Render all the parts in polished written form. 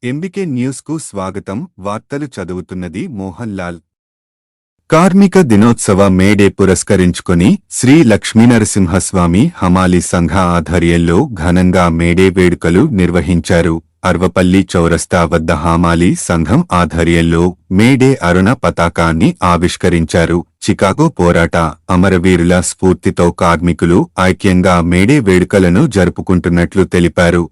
MBK news కు స్వాగతం. వార్తలు చదువుతున్నది మోహన్ లాల్. కార్మిక దినోత్సవ మేడే పురస్కరించుకొని శ్రీ లక్ష్మీనరసింహస్వామి హమాలి సంఘ ఆధ్వర్యంలో ఘనంగా మేడే వేడుకలు నిర్వహించారు. అర్వపల్లి చౌరస్తా వద్ద హమాలి సంఘం ఆధ్వర్యంలో మేడే అరుణ పతాకాన్ని ఆవిష్కరించారు. చికాగో పోరాట అమరవీరుల స్ఫూర్తితో కార్మికులు ఐక్యంగా మేడే వేడుకలను జరుపుకుంటున్నట్లు తెలిపారు.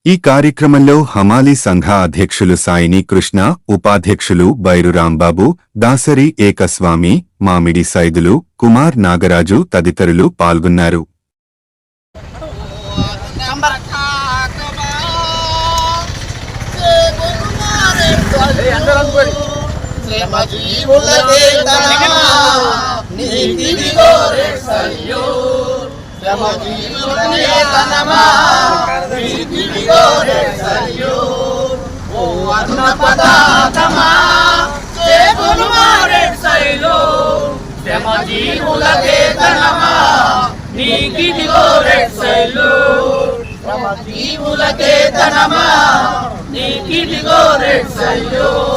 ఈ కార్యక్రమంలో హమాలి సంఘ అధ్యక్షులు సాయిని కృష్ణ, ఉపాధ్యక్షులు బైరు రాంబాబు, దాసరి ఏకస్వామి, మామిడి సైదులు, కుమార్ నాగరాజు తదితరులు పాల్గొన్నారు.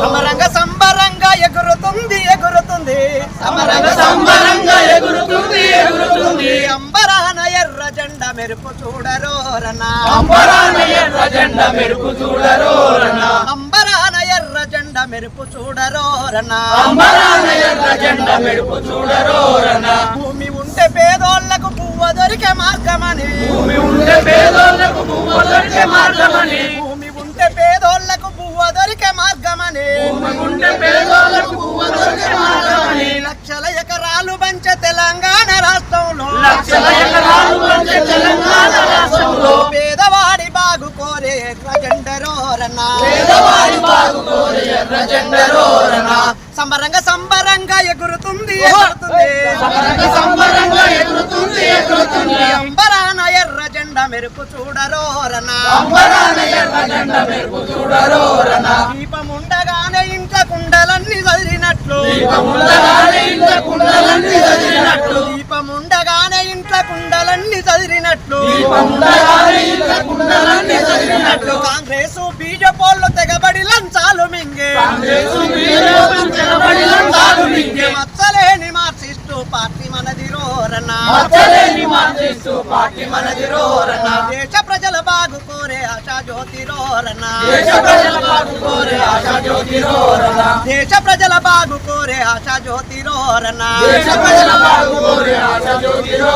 సమరంగ సంబరంగా ఎగురుతుంది ఎగురుతుంది సమరంగ సంబరంగా ఎగురుతుంది ఎగురుతుంది అంబరాన ఎర్ర జెండా మెరుపు చూడరో రన్నా అంబరాన ఎర్ర జెండా మెరుపు చూడరో రన్నా అంబరాన ఎర్ర జెండా మెరుపు చూడరో రన్నా అంబరాన ఎర్ర జెండా మెరుపు చూడరో రన్నా భూమి ఉంటే పేదోళ్లకు పువ్వు దొరికే మార్గమని భూమి ఉంటే పేదోళ్లకు పువ్వు దొరికే మార్గమని భూమి ఉంటే పేదోళ్లకు పువ్వు దొరికే మార్గమని భూమి ఉంటే పేదోళ్లకు పువ్వు దొరికే మార్గమని లక్షల ఎకరాలు పంచే తెలంగాణ రాష్ట్రంలో లక్షల ఎకరాలు పంచే తెలంగాణ రాష్ట్రంలో పేదవాడి బాగు కోరే ఎర్ర జెండరో రన్నా పేదవాడి బాగు కోరే ఎర్ర జెండరో రన్నా సంబరంగా సంబరంగా ఎగురుతుంది ఎగురుతుంది సంబరంగా సంబరంగా ఎగురుతుంది ఎగురుతుంది అంబరాన ఎర్ర జెండా మెరుపు చూడరో రన్నా అంబరాన ఎర్ర జెండా మెరుపు చూడరో రన్నా దీపం ఉండగానే ఇంట కుండలన్నీ చదిరినట్లు దీపం ఉండగానే ఇంట కుండలన్నీ చదిరినట్లు దీపం ఉండగానే ఇంట కుండలన్నీ చదిరినట్లు దీపం ఉండగానే ఇంట కుండలన్నీ చదిరినట్లు కాంగ్రెస్ బీజేపీలు తెగబడి లంచాలు మింగే కాంగ్రెస్ బీజేపీ తెగబడి లంచాలు మింగే మచ్చలేని మార్క్సిస్టు పార్టీ మనది రోరన్నా మచ్చలేని మార్క్సిస్టు పార్టీ మనది రోరన్నా దేశ ప్రజల బాగు కోరే ఆశా జ్యోతి రోరన్నా దేశ ప్రజల బాగు కోరే ఆశా జ్యోతి రోరన్నా దేశ ప్రజల బాగు కోరే ఆశా జ్యోతి రోరన్నా దేశ ప్రజల బాగు కోరే ఆశా జ్యోతి రో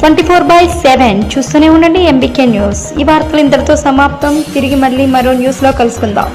24/7 చూస్తూనే ఉండండి ఎంబీకే న్యూస్. ఈ వార్తలు ఇంతటితో సమాప్తం. తిరిగి మళ్ళీ మరో న్యూస్ లో కలుసుకుందాం.